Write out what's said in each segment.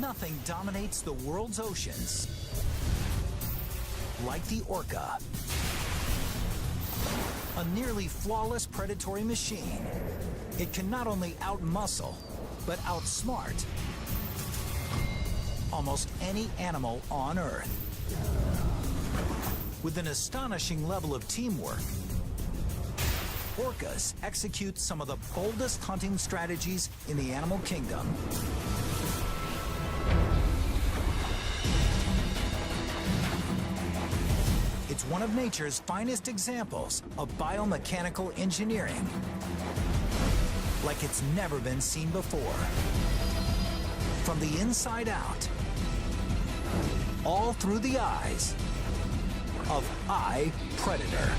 Nothing dominates the world's oceans like the orca. A nearly flawless predatory machine, it can not only outmuscle, but outsmart almost any animal on Earth. With an astonishing level of teamwork, orcas execute some of the boldest hunting strategies in the animal kingdom. It's one of nature's finest examples of biomechanical engineering, like it's never been seen before. From the inside out, all through the eyes of Predator.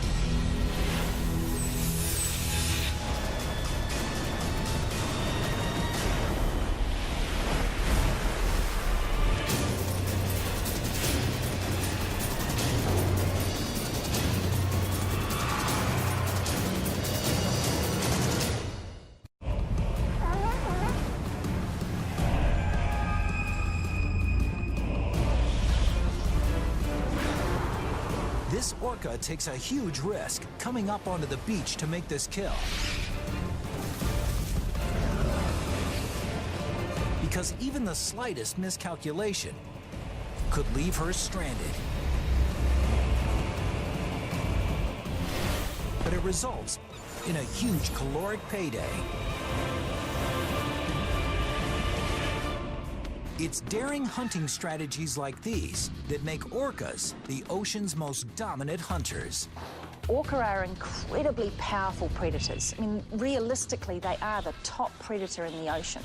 This orca takes a huge risk coming up onto the beach to make this kill. Because even the slightest miscalculation could leave her stranded. But it results in a huge caloric payday. It's daring hunting strategies like these that make orcas the ocean's most dominant hunters. Orca are incredibly powerful predators. I mean, realistically, they are the top predator in the ocean,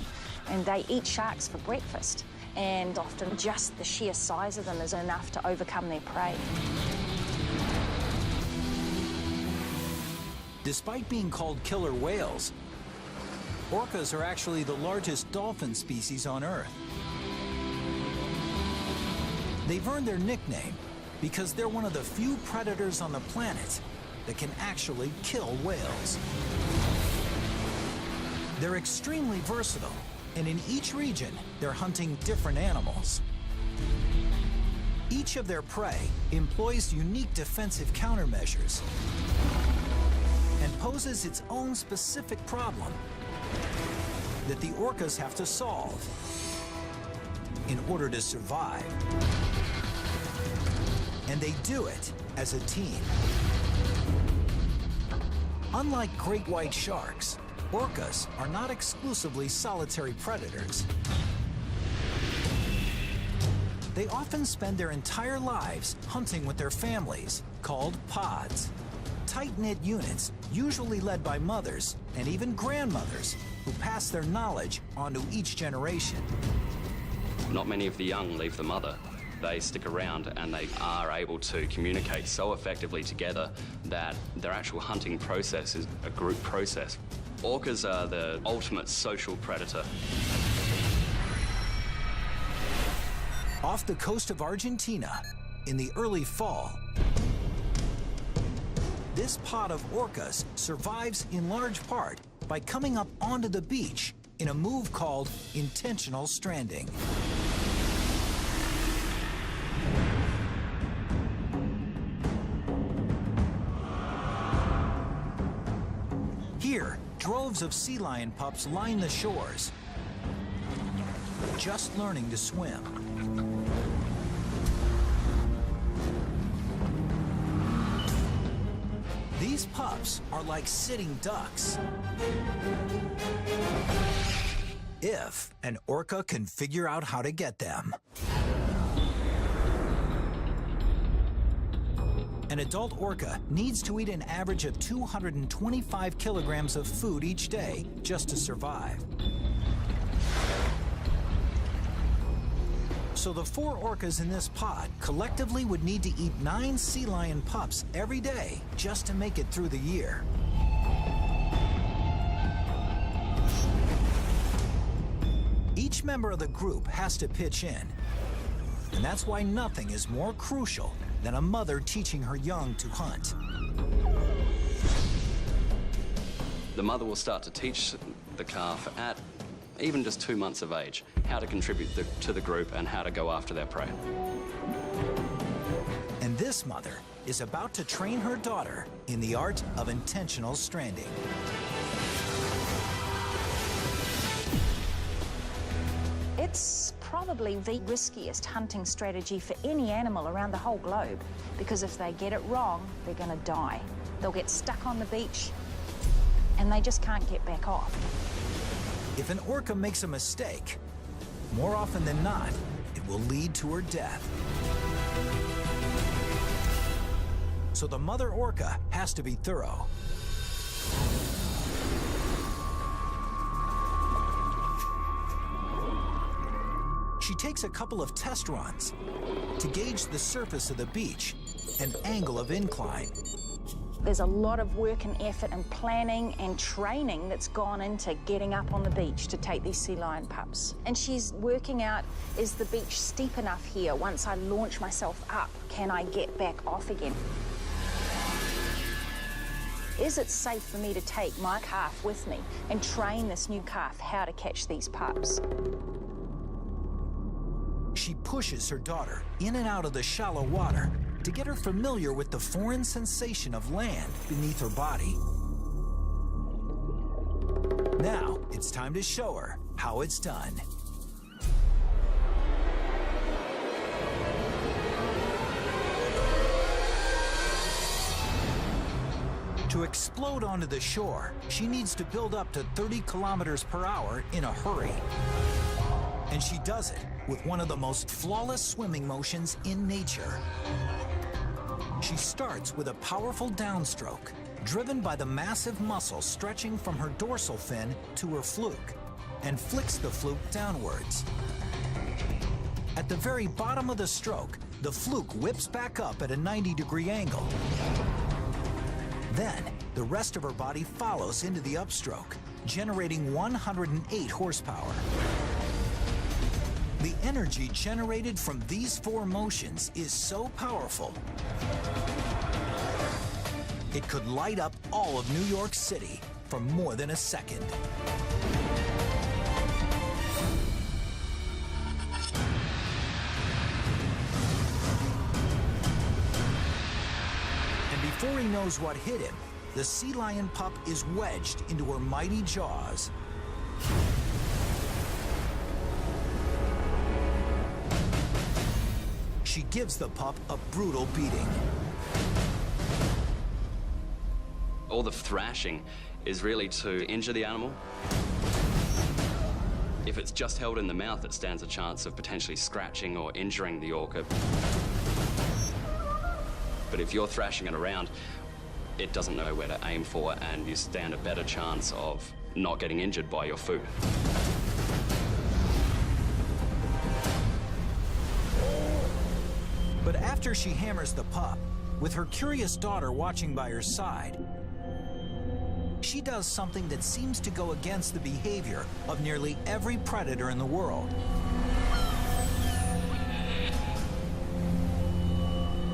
and they eat sharks for breakfast. And often just the sheer size of them is enough to overcome their prey. Despite being called killer whales, orcas are actually the largest dolphin species on Earth. They've earned their nickname because they're one of the few predators on the planet that can actually kill whales. They're extremely versatile, and in each region, they're hunting different animals. Each of their prey employs unique defensive countermeasures and poses its own specific problem that the orcas have to solve in order to survive. And they do it as a team. Unlike great white sharks, orcas are not exclusively solitary predators. They often spend their entire lives hunting with their families, called pods. Tight-knit units, usually led by mothers and even grandmothers, who pass their knowledge onto each generation. Not many of the young leave the mother. They stick around and they are able to communicate so effectively together that their actual hunting process is a group process. Orcas are the ultimate social predator. Off the coast of Argentina, in the early fall, this pod of orcas survives in large part by coming up onto the beach in a move called intentional stranding. Here, droves of sea lion pups line the shores, just learning to swim. These pups are like sitting ducks, if an orca can figure out how to get them. An adult orca needs to eat an average of 225 kilograms of food each day just to survive. So the 4 orcas in this pod collectively would need to eat 9 sea lion pups every day just to make it through the year. Each member of the group has to pitch in, and that's why nothing is more crucial than a mother teaching her young to hunt. The mother will start to teach the calf at even just 2 months of age, how to contribute to the group and how to go after their prey. And this mother is about to train her daughter in the art of intentional stranding. It's probably the riskiest hunting strategy for any animal around the whole globe, because if they get it wrong, they're going to die. They'll get stuck on the beach, and they just can't get back off. If an orca makes a mistake, more often than not, it will lead to her death. So the mother orca has to be thorough. She takes a couple of test runs to gauge the surface of the beach and angle of incline. There's a lot of work and effort and planning and training that's gone into getting up on the beach to take these sea lion pups. And she's working out, is the beach steep enough here? Once I launch myself up, can I get back off again? Is it safe for me to take my calf with me and train this new calf how to catch these pups? She pushes her daughter in and out of the shallow water to get her familiar with the foreign sensation of land beneath her body. Now, it's time to show her how it's done. To explode onto the shore, she needs to build up to 30 kilometers per hour in a hurry. And she does it with one of the most flawless swimming motions in nature. She starts with a powerful downstroke, driven by the massive muscle stretching from her dorsal fin to her fluke, and flicks the fluke downwards. At the very bottom of the stroke, the fluke whips back up at a 90-degree angle. Then, the rest of her body follows into the upstroke, generating 108 horsepower. The energy generated from these four motions is so powerful, it could light up all of New York City for more than a second. And before he knows what hit him, the sea lion pup is wedged into her mighty jaws. She gives the pup a brutal beating. All the thrashing is really to injure the animal. If it's just held in the mouth, it stands a chance of potentially scratching or injuring the orca. But if you're thrashing it around, it doesn't know where to aim for, and you stand a better chance of not getting injured by your food. But after she hammers the pup, with her curious daughter watching by her side, she does something that seems to go against the behavior of nearly every predator in the world.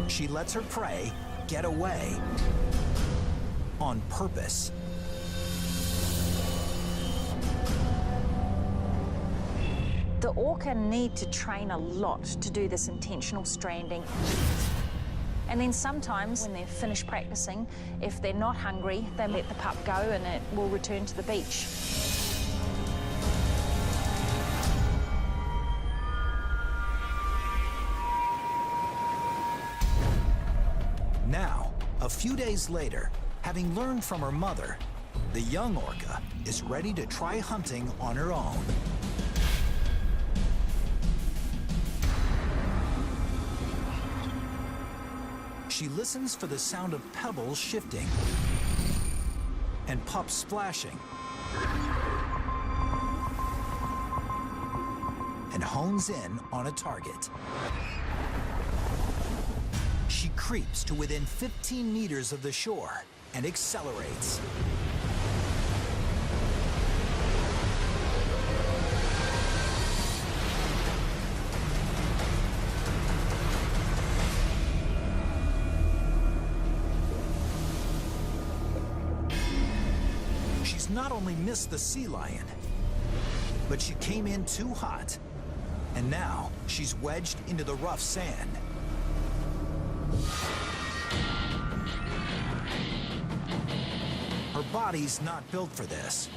She lets her prey get away on purpose. The orca need to train a lot to do this intentional stranding. And then sometimes when they're finished practicing, if they're not hungry, they let the pup go and it will return to the beach. Now, a few days later, having learned from her mother, the young orca is ready to try hunting on her own. She listens for the sound of pebbles shifting and pups splashing, and hones in on a target. She creeps to within 15 meters of the shore and accelerates. She's not only missed the sea lion, But she came in too hot, and now she's wedged into the rough sand. Her body's not built for this.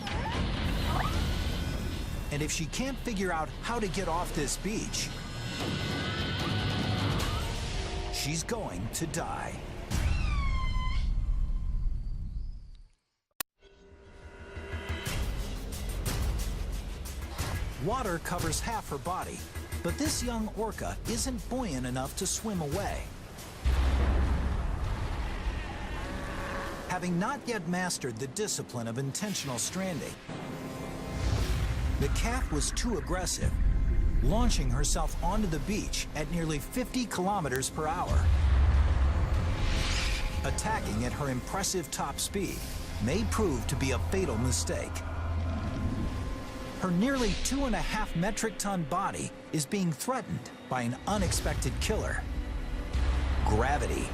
And if she can't figure out how to get off this beach, she's going to die. Water covers half her body, but this young orca isn't buoyant enough to swim away. Having not yet mastered the discipline of intentional stranding, the calf was too aggressive, launching herself onto the beach at nearly 50 kilometers per hour. Attacking at her impressive top speed may prove to be a fatal mistake. Her nearly 2.5 metric ton body is being threatened by an unexpected killer: gravity.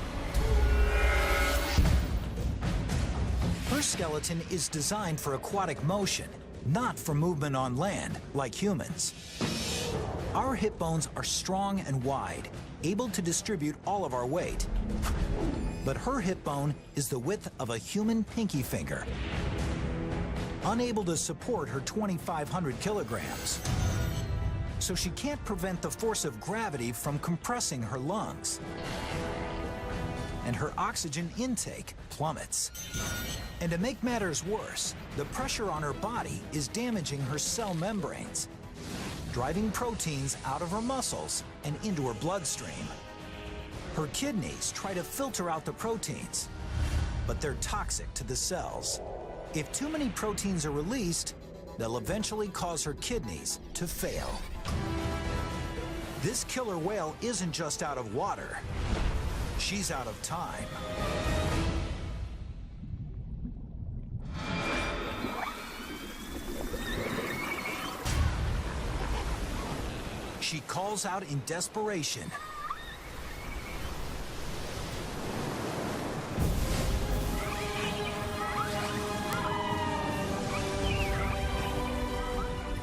Her skeleton is designed for aquatic motion, not for movement on land like humans. Our hip bones are strong and wide, able to distribute all of our weight. But her hip bone is the width of a human pinky finger, unable to support her 2,500 kilograms. So she can't prevent the force of gravity from compressing her lungs. And her oxygen intake plummets. And to make matters worse, the pressure on her body is damaging her cell membranes, driving proteins out of her muscles and into her bloodstream. Her kidneys try to filter out the proteins, but they're toxic to the cells. If too many proteins are released, they'll eventually cause her kidneys to fail. This killer whale isn't just out of water, she's out of time. She calls out in desperation.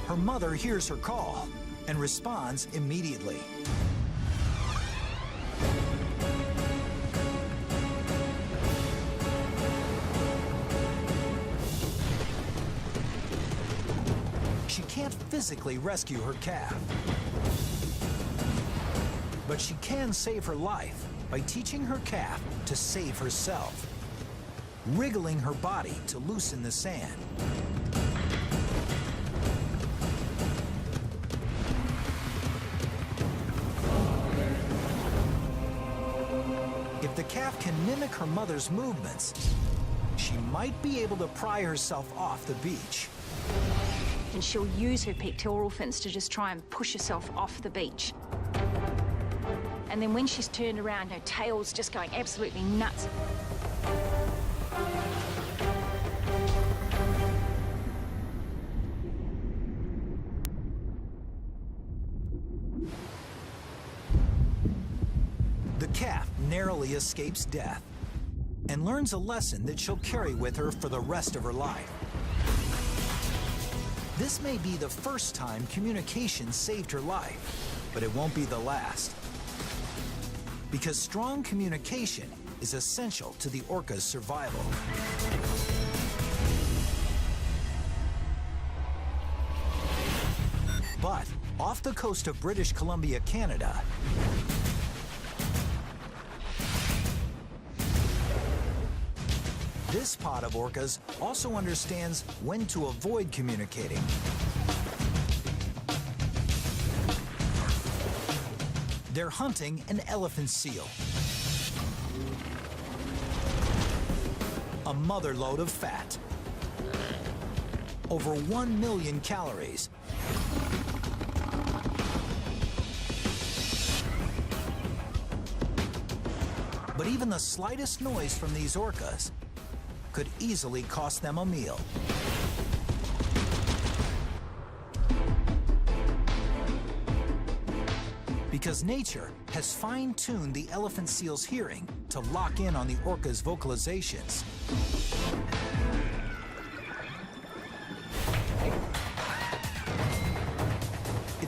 Her mother hears her call and responds immediately. She can't physically rescue her calf, but she can save her life by teaching her calf to save herself, wriggling her body to loosen the sand. If the calf can mimic her mother's movements, she might be able to pry herself off the beach. And she'll use her pectoral fins to just try and push herself off the beach. And then when she's turned around, her tail's just going absolutely nuts. The calf narrowly escapes death and learns a lesson that she'll carry with her for the rest of her life. This may be the first time communication saved her life, but it won't be the last. Because strong communication is essential to the orca's survival. But off the coast of British Columbia, Canada, this pod of orcas also understands when to avoid communicating. They're hunting an elephant seal, a mother lode of fat, over 1 million calories, but even the slightest noise from these orcas could easily cost them a meal. Because nature has fine-tuned the elephant seal's hearing to lock in on the orca's vocalizations.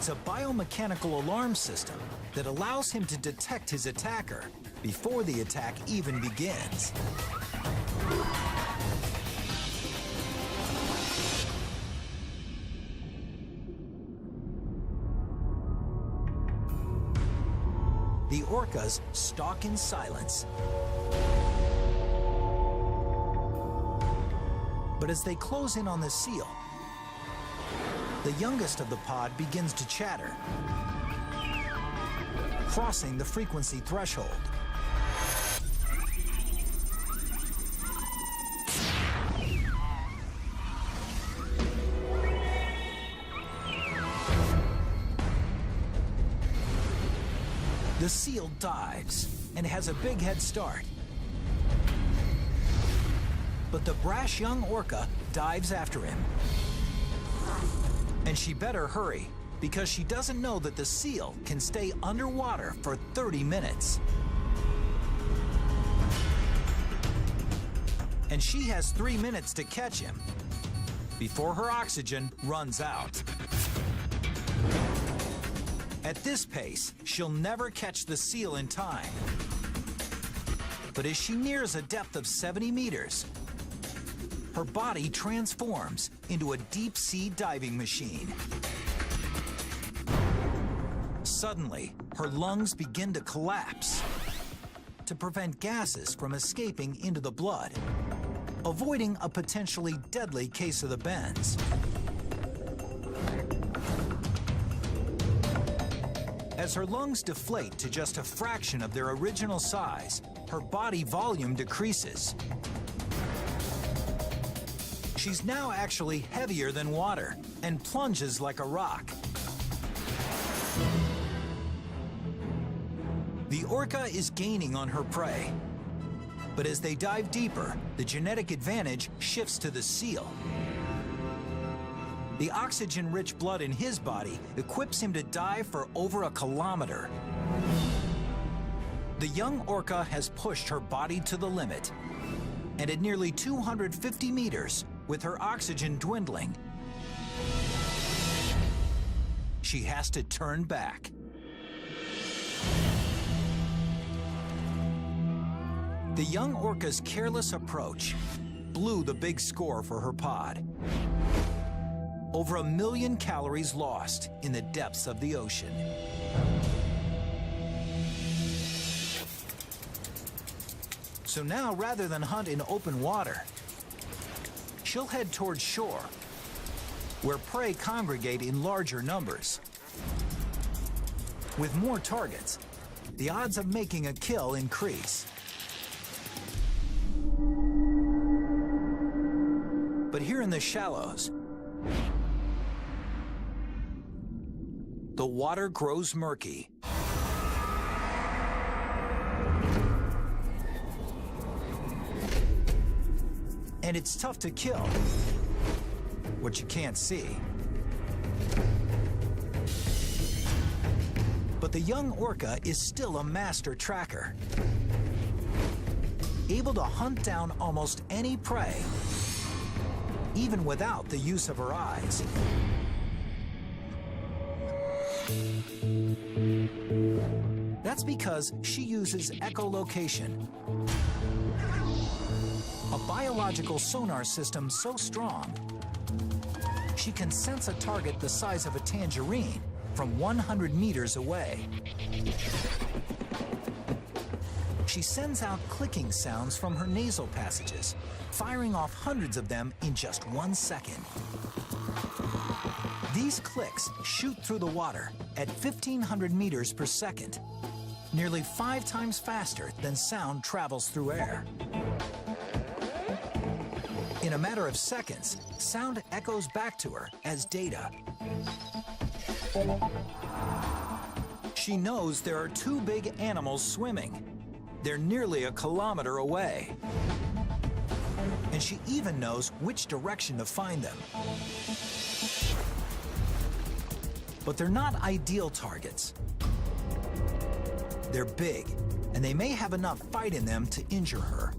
It's a biomechanical alarm system that allows him to detect his attacker before the attack even begins. The orcas stalk in silence. But as they close in on the seal, the youngest of the pod begins to chatter, crossing the frequency threshold. The seal dives and has a big head start. But the brash young orca dives after him. And she better hurry, because she doesn't know that the seal can stay underwater for 30 minutes. And she has 3 minutes to catch him before her oxygen runs out. At this pace, she'll never catch the seal in time. But as she nears a depth of 70 meters, her body transforms into a deep-sea diving machine. Suddenly, her lungs begin to collapse to prevent gases from escaping into the blood, avoiding a potentially deadly case of the bends. As her lungs deflate to just a fraction of their original size, her body volume decreases. She's now actually heavier than water and plunges like a rock. The orca is gaining on her prey. But as they dive deeper, the genetic advantage shifts to the seal. The oxygen-rich blood in his body equips him to dive for over 1 kilometer. The young orca has pushed her body to the limit. And at nearly 250 meters, with her oxygen dwindling, she has to turn back. The young orca's careless approach blew the big score for her pod. Over 1 million calories lost in the depths of the ocean. So now, rather than hunt in open water, she'll head towards shore, where prey congregate in larger numbers. With more targets, the odds of making a kill increase. But here in the shallows, the water grows murky. And it's tough to kill what you can't see. But the young orca is still a master tracker, able to hunt down almost any prey, even without the use of her eyes. That's because she uses echolocation, a biological sonar system so strong, she can sense a target the size of a tangerine from 100 meters away. She sends out clicking sounds from her nasal passages, firing off hundreds of them in just 1 second. These clicks shoot through the water at 1,500 meters per second, nearly 5 times faster than sound travels through air. In a matter of seconds, sound echoes back to her as data. She knows there are 2 big animals swimming. They're nearly 1 kilometer away. And she even knows which direction to find them. But they're not ideal targets. They're big, and they may have enough fight in them to injure her.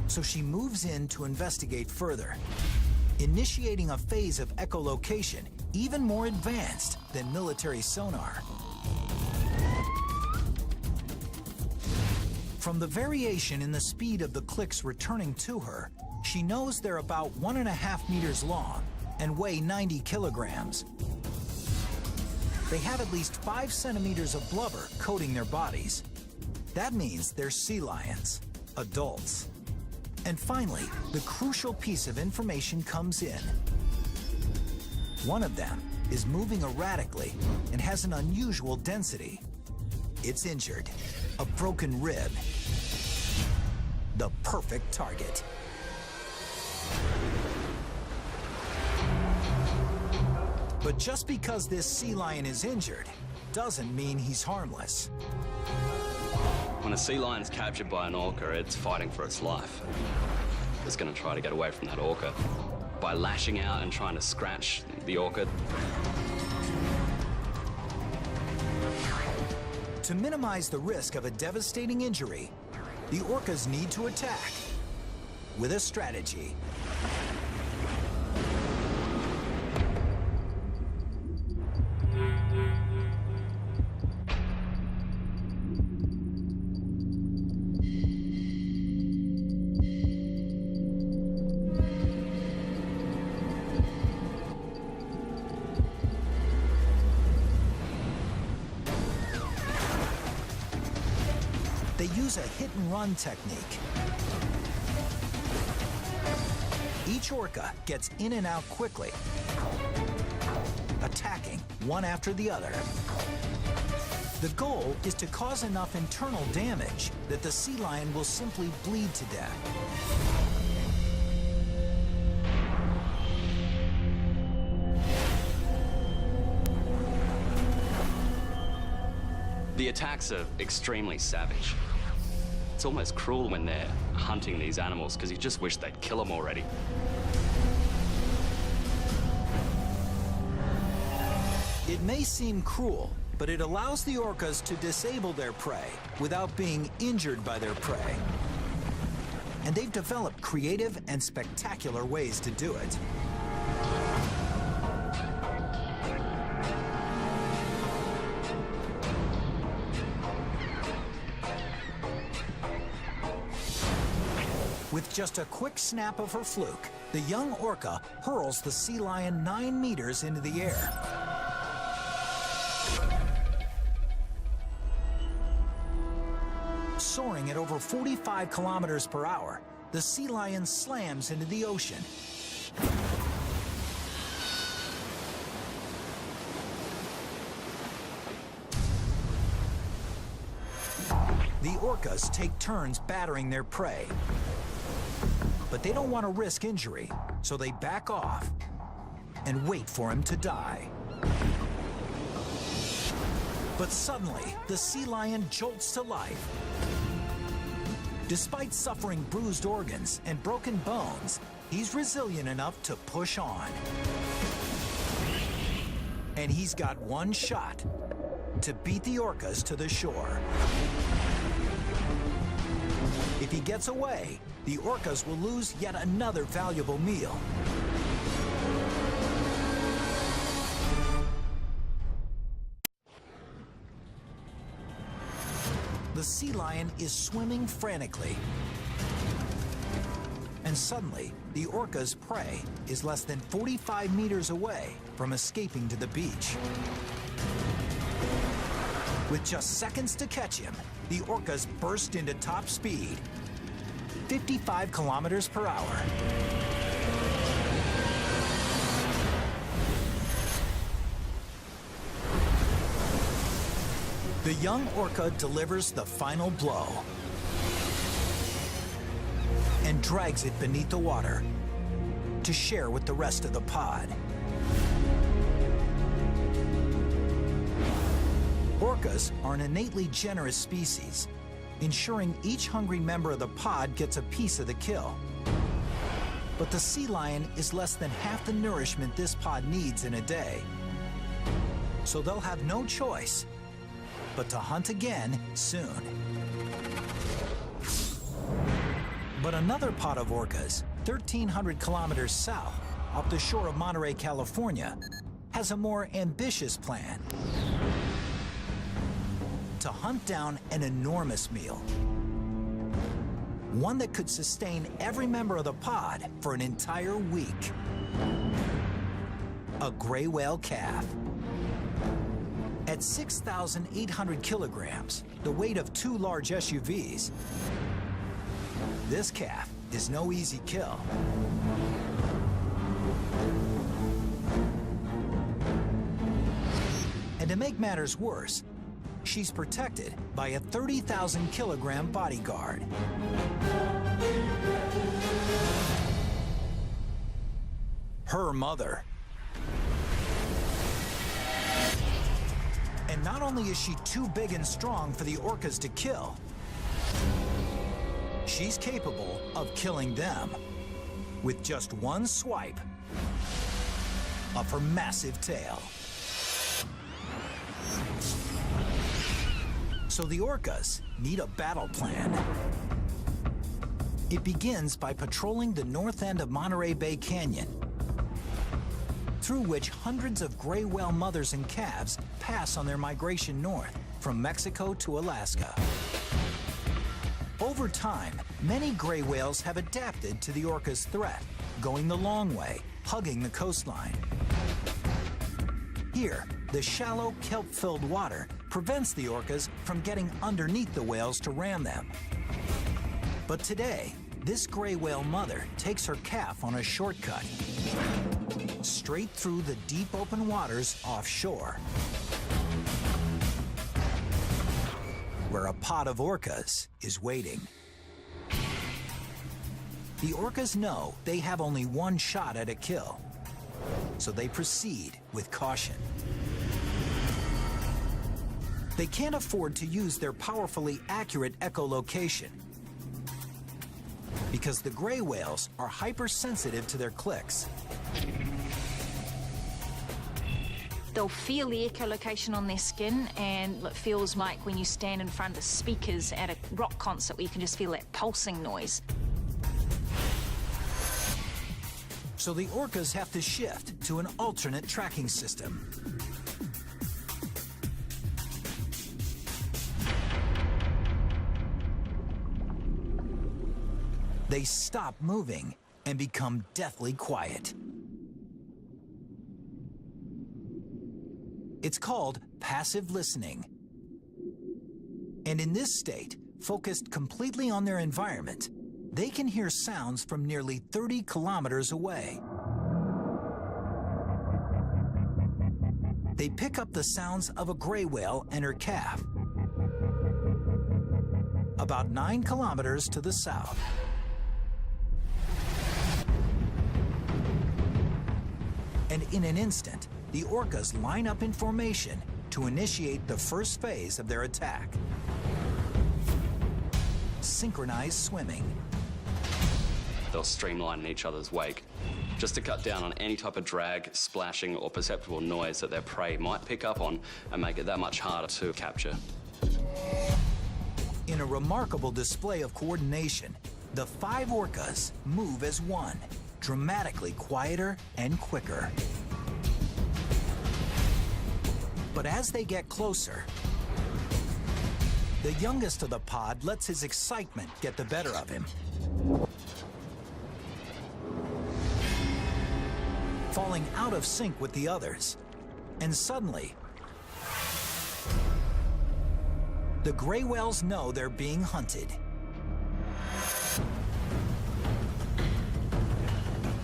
So she moves in to investigate further, initiating a phase of echolocation even more advanced than military sonar. From the variation in the speed of the clicks returning to her, she knows they're about 1.5 meters long and weigh 90 kilograms. They have at least 5 centimeters of blubber coating their bodies. That means they're sea lions, adults. And finally, the crucial piece of information comes in. One of them is moving erratically and has an unusual density. It's injured, a broken rib. The perfect target. But just because this sea lion is injured doesn't mean he's harmless. When a sea lion's captured by an orca, it's fighting for its life. It's going to try to get away from that orca by lashing out and trying to scratch the orca. To minimize the risk of a devastating injury, the orcas need to attack with a strategy. They use a hit-and-run technique. Each orca gets in and out quickly, attacking one after the other. The goal is to cause enough internal damage that the sea lion will simply bleed to death. The attacks are extremely savage. It's almost cruel when they're hunting these animals because you just wish they'd kill them already. It may seem cruel, but it allows the orcas to disable their prey without being injured by their prey. And they've developed creative and spectacular ways to do it. With just a quick snap of her fluke, the young orca hurls the sea lion 9 meters into the air. Soaring at over 45 kilometers per hour, the sea lion slams into the ocean. The orcas take turns battering their prey. But they don't want to risk injury, so they back off and wait for him to die. But suddenly, the sea lion jolts to life. Despite suffering bruised organs and broken bones, he's resilient enough to push on. And he's got one shot to beat the orcas to the shore. If he gets away, the orcas will lose yet another valuable meal. The sea lion is swimming frantically. And suddenly, the orca's prey is less than 45 meters away from escaping to the beach. With just seconds to catch him, the orcas burst into top speed, 55 kilometers per hour. The young orca delivers the final blow and drags it beneath the water to share with the rest of the pod. Orcas are an innately generous species, ensuring each hungry member of the pod gets a piece of the kill. But the sea lion is less than half the nourishment this pod needs in a day. So they'll have no choice but to hunt again soon. But another pod of orcas, 1,300 kilometers south, off the shore of Monterey, California, has a more ambitious plan: to hunt down an enormous meal. One that could sustain every member of the pod for an entire week. A gray whale calf. At 6,800 kilograms, the weight of 2 large SUVs, this calf is no easy kill. And to make matters worse, she's protected by a 30,000 kilogram bodyguard. Her mother. And not only is she too big and strong for the orcas to kill, she's capable of killing them with just one swipe of her massive tail. So the orcas need a battle plan. It begins by patrolling the north end of Monterey Bay Canyon, through which hundreds of gray whale mothers and calves pass on their migration north from Mexico to Alaska. Over time, many gray whales have adapted to the orca's threat, going the long way, hugging the coastline. Here, the shallow, kelp-filled water prevents the orcas from getting underneath the whales to ram them. But today, this gray whale mother takes her calf on a shortcut, straight through the deep open waters offshore, where a pod of orcas is waiting. The orcas know they have only one shot at a kill, so they proceed with caution. They can't afford to use their powerfully accurate echolocation, because the gray whales are hypersensitive to their clicks. They'll feel the echolocation on their skin, and it feels like when you stand in front of speakers at a rock concert where you can just feel that pulsing noise. So the orcas have to shift to an alternate tracking system. They stop moving and become deathly quiet. It's called passive listening. And in this state, focused completely on their environment, they can hear sounds from nearly 30 kilometers away. They pick up the sounds of a gray whale and her calf, about 9 kilometers to the south. And in an instant, the orcas line up in formation to initiate the first phase of their attack: synchronized swimming. They'll streamline in each other's wake, just to cut down on any type of drag, splashing, or perceptible noise that their prey might pick up on and make it that much harder to capture. In a remarkable display of coordination, the 5 orcas move as one, dramatically quieter and quicker. But as they get closer, the youngest of the pod lets his excitement get the better of him, falling out of sync with the others. And suddenly, the gray whales know they're being hunted.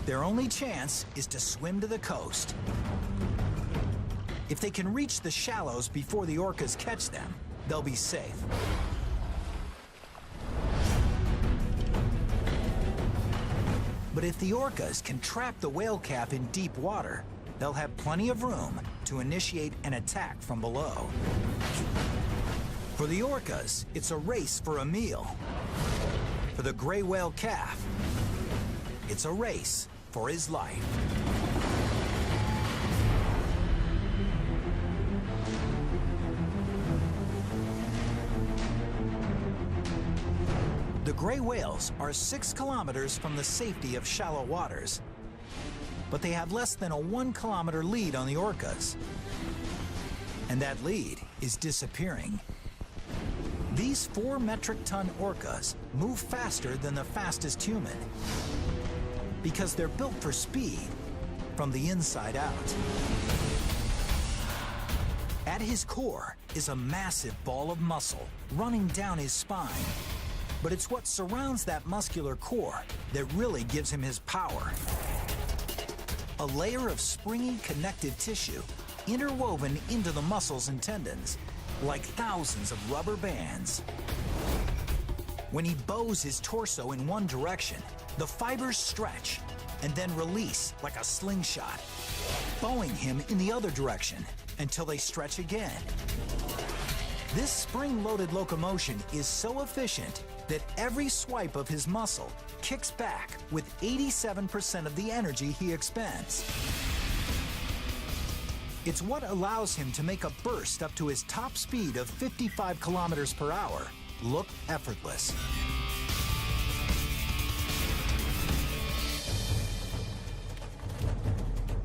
Their only chance is to swim to the coast. If they can reach the shallows before the orcas catch them, they'll be safe. But if the orcas can trap the whale calf in deep water, they'll have plenty of room to initiate an attack from below. For the orcas, it's a race for a meal. For the gray whale calf, it's a race for his life. The gray whales are 6 kilometers from the safety of shallow waters. but they have less than a 1-kilometer lead on the orcas. And that lead is disappearing. These 4-metric-ton orcas move faster than the fastest human because they're built for speed from the inside out. At his core is a massive ball of muscle running down his spine. But it's what surrounds that muscular core that really gives him his power. A layer of springy connective tissue interwoven into the muscles and tendons, like thousands of rubber bands. When he bows his torso in one direction, the fibers stretch and then release like a slingshot, bowing him in the other direction until they stretch again. This spring-loaded locomotion is so efficient that every swipe of his muscle kicks back with 87% of the energy he expends. It's what allows him to make a burst up to his top speed of 55 kilometers per hour look effortless.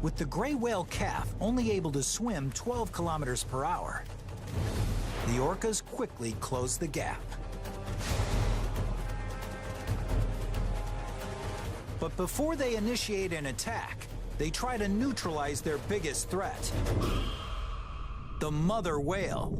With the gray whale calf only able to swim 12 kilometers per hour, the orcas quickly close the gap. But before they initiate an attack, they try to neutralize their biggest threat, the mother whale.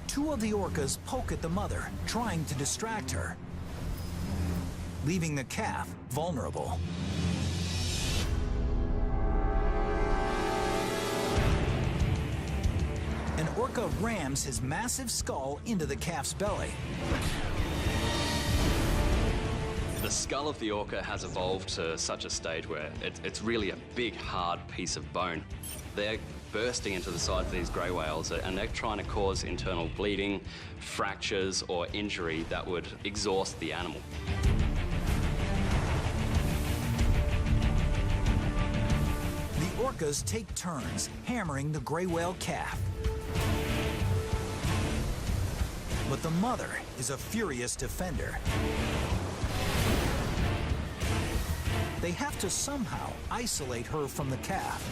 Two of the orcas poke at the mother, trying to distract her, leaving the calf vulnerable. An orca rams his massive skull into the calf's belly. The skull of the orca has evolved to such a stage where it's really a big, hard piece of bone. They're bursting into the sides of these grey whales, and they're trying to cause internal bleeding, fractures, or injury that would exhaust the animal. The orcas take turns hammering the grey whale calf. But the mother is a furious defender. They have to somehow isolate her from the calf.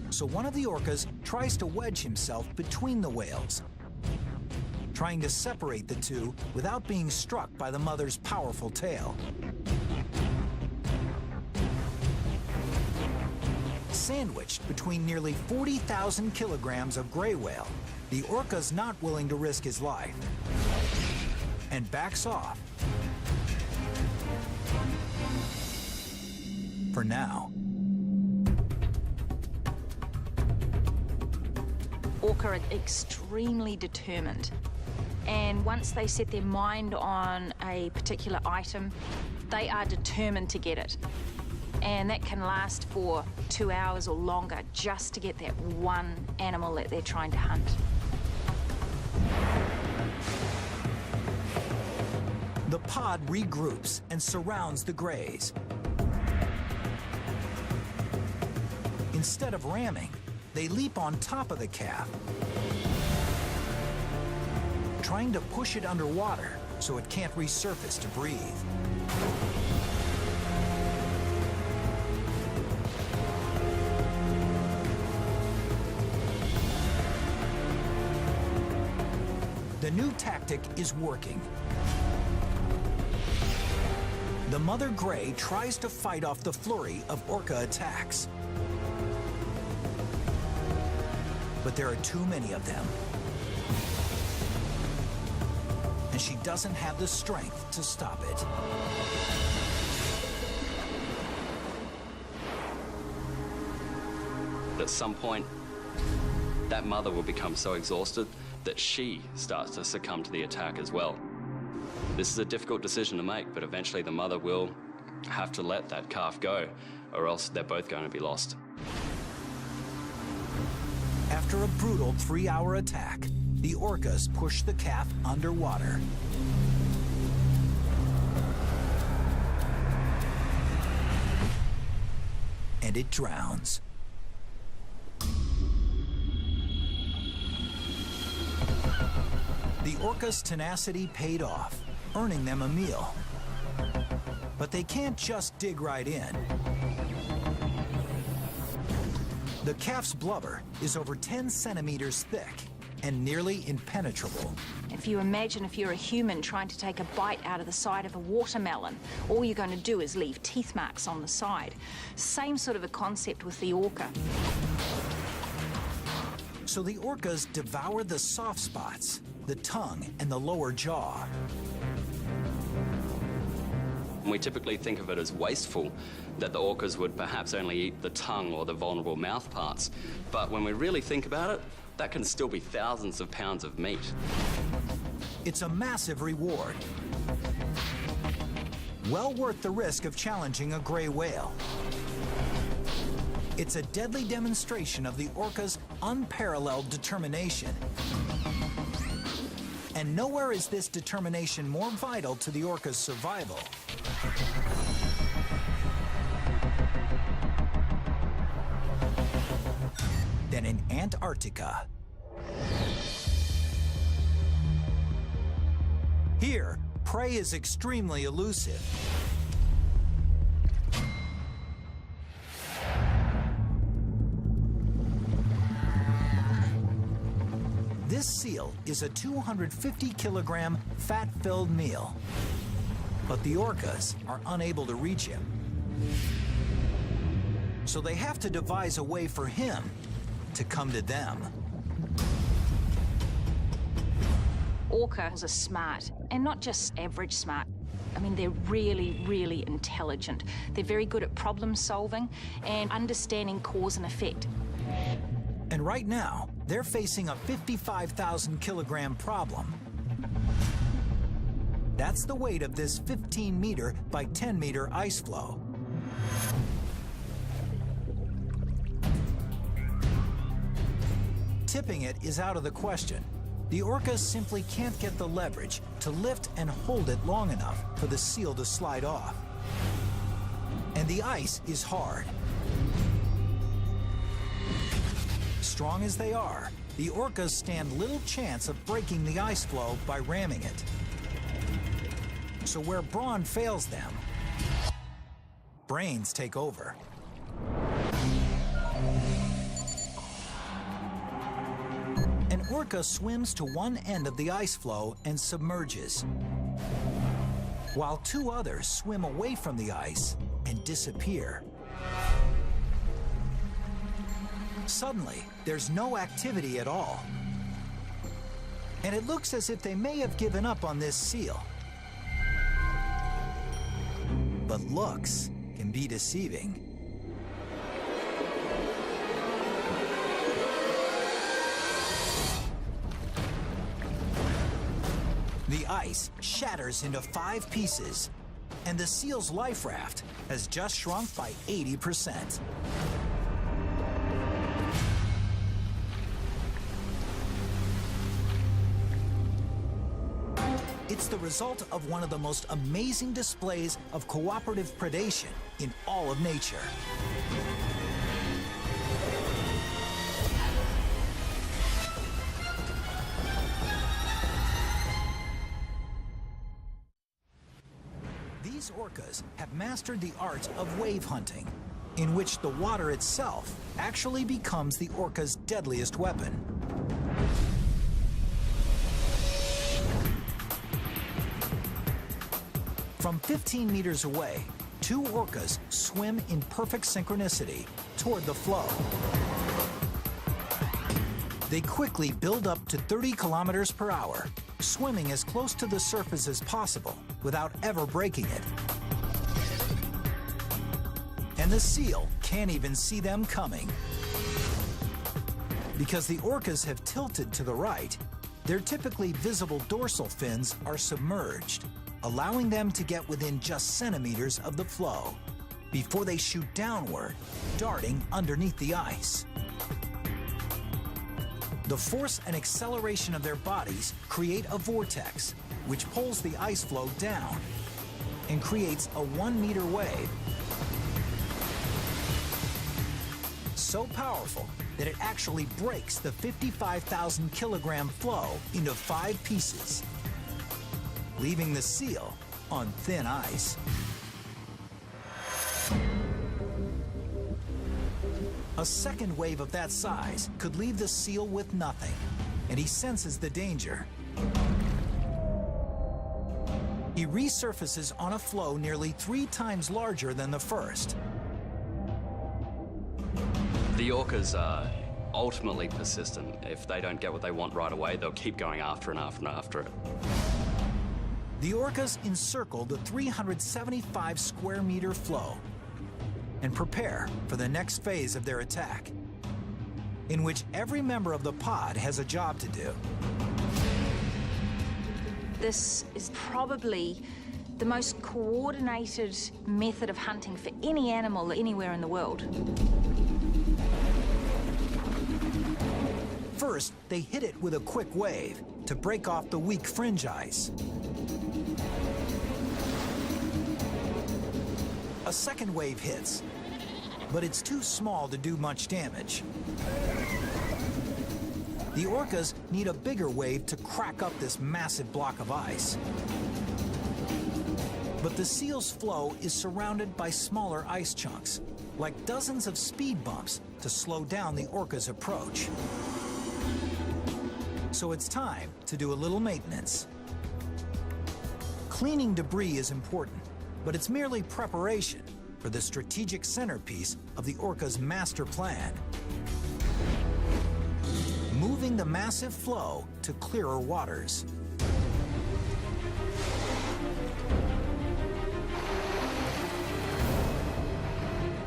So one of the orcas tries to wedge himself between the whales, trying to separate the two without being struck by the mother's powerful tail. Sandwiched between nearly 40,000 kilograms of gray whale, the orca's not willing to risk his life and backs off. For now. Orca are extremely determined, and once they set their mind on a particular item, they are determined to get it. And that can last for 2 hours or longer just to get that one animal that they're trying to hunt. The pod regroups and surrounds the greys. Instead of ramming, they leap on top of the calf, trying to push it underwater so it can't resurface to breathe. The new tactic is working. The mother gray tries to fight off the flurry of orca attacks. But there are too many of them. And she doesn't have the strength to stop it. At some point, that mother will become so exhausted that she starts to succumb to the attack as well. This is a difficult decision to make, but eventually the mother will have to let that calf go, or else they're both going to be lost. After a brutal 3-hour attack, the orcas push the calf underwater. And it drowns. The orca's tenacity paid off, earning them a meal. But they can't just dig right in. The calf's blubber is over 10 centimeters thick and nearly impenetrable. If you imagine if you're a human trying to take a bite out of the side of a watermelon, all you're going to do is leave teeth marks on the side. Same sort of a concept with the orca. So the orcas devour the soft spots, the tongue and the lower jaw. We typically think of it as wasteful, that the orcas would perhaps only eat the tongue or the vulnerable mouth parts. But when we really think about it, that can still be thousands of pounds of meat. It's a massive reward. Well worth the risk of challenging a gray whale. It's a deadly demonstration of the orca's unparalleled determination. And nowhere is this determination more vital to the orca's survival than in Antarctica. Here, prey is extremely elusive. This seal is a 250-kilogram fat-filled meal, but the orcas are unable to reach him. So they have to devise a way for him to come to them. Orcas are smart, and not just average smart. I mean, they're really, really intelligent. They're very good at problem solving and understanding cause and effect. And right now, they're facing a 55,000-kilogram problem. That's the weight of this 15-meter by 10-meter ice floe. Tipping it is out of the question. The orcas simply can't get the leverage to lift and hold it long enough for the seal to slide off. And the ice is hard. Strong as they are, the orcas stand little chance of breaking the ice floe by ramming it. So where brawn fails them, brains take over. An orca swims to one end of the ice floe and submerges, while two others swim away from the ice and disappear. Suddenly, there's no activity at all. And it looks as if they may have given up on this seal. But looks can be deceiving. The ice shatters into 5 pieces, and the seal's life raft has just shrunk by 80%. It's the result of one of the most amazing displays of cooperative predation in all of nature. These orcas have mastered the art of wave hunting, in which the water itself actually becomes the orca's deadliest weapon. From 15 meters away, 2 orcas swim in perfect synchronicity toward the flow. They quickly build up to 30 kilometers per hour, swimming as close to the surface as possible without ever breaking it. And the seal can't even see them coming. Because the orcas have tilted to the right, their typically visible dorsal fins are submerged, allowing them to get within just centimeters of the flow before they shoot downward, darting underneath the ice. The force and acceleration of their bodies create a vortex, which pulls the ice floe down and creates a 1-meter wave. So powerful that it actually breaks the 55,000 kilogram floe into 5 pieces, leaving the seal on thin ice. A second wave of that size could leave the seal with nothing, and he senses the danger. He resurfaces on a floe nearly 3 times larger than the first. The orcas are ultimately persistent. If they don't get what they want right away, they'll keep going after and after and after it. The orcas encircle the 375 square meter floe and prepare for the next phase of their attack, in which every member of the pod has a job to do. This is probably the most coordinated method of hunting for any animal anywhere in the world. First, they hit it with a quick wave to break off the weak fringe ice. A second wave hits, but it's too small to do much damage. The orcas need a bigger wave to crack up this massive block of ice. But the seal's floe is surrounded by smaller ice chunks, like dozens of speed bumps to slow down the orca's approach. So it's time to do a little maintenance. Cleaning debris is important, but it's merely preparation for the strategic centerpiece of the orca's master plan: moving the massive floe to clearer waters.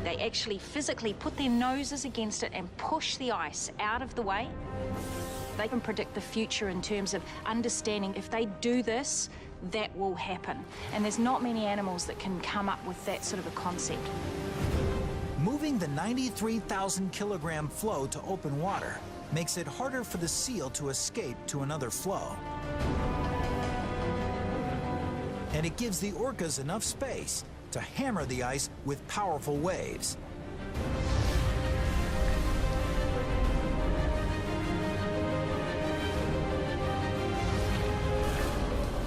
They actually physically put their noses against it and push the ice out of the way. They can predict the future in terms of understanding if they do this, that will happen. And there's not many animals that can come up with that sort of a concept. Moving the 93,000 kilogram floe to open water makes it harder for the seal to escape to another floe. And it gives the orcas enough space to hammer the ice with powerful waves.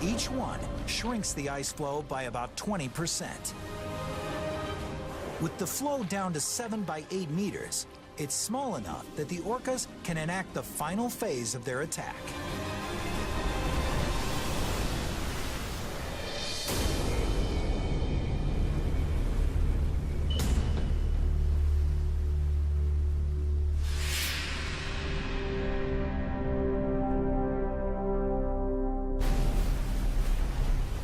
Each one shrinks the ice floe by about 20%. With the floe down to 7 by 8 meters, it's small enough that the orcas can enact the final phase of their attack.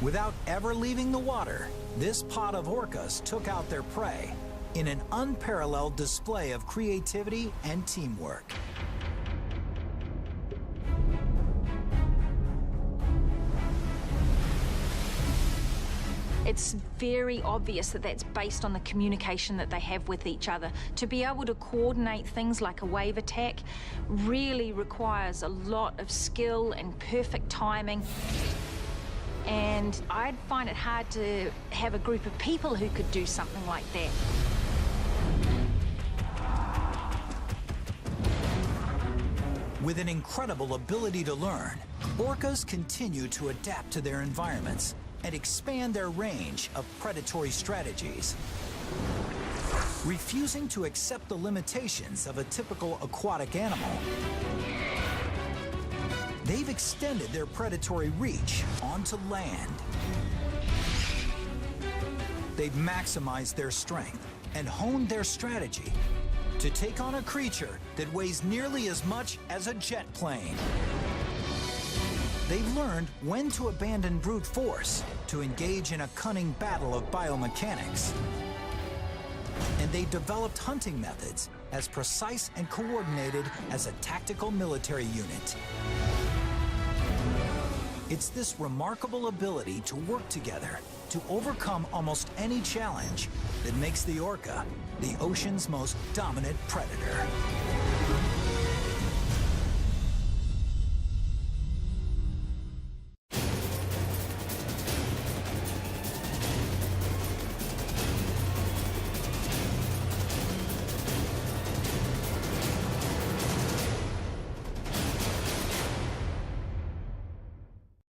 Without ever leaving the water, this pod of orcas took out their prey in an unparalleled display of creativity and teamwork. It's very obvious that that's based on the communication that they have with each other. To be able to coordinate things like a wave attack really requires a lot of skill and perfect timing. And I'd find it hard to have a group of people who could do something like that. With an incredible ability to learn, orcas continue to adapt to their environments and expand their range of predatory strategies. Refusing to accept the limitations of a typical aquatic animal, they've extended their predatory reach onto land. They've maximized their strength and honed their strategy to take on a creature that weighs nearly as much as a jet plane. They've learned when to abandon brute force to engage in a cunning battle of biomechanics. And they've developed hunting methods as precise and coordinated as a tactical military unit. It's this remarkable ability to work together to overcome almost any challenge that makes the orca the ocean's most dominant predator.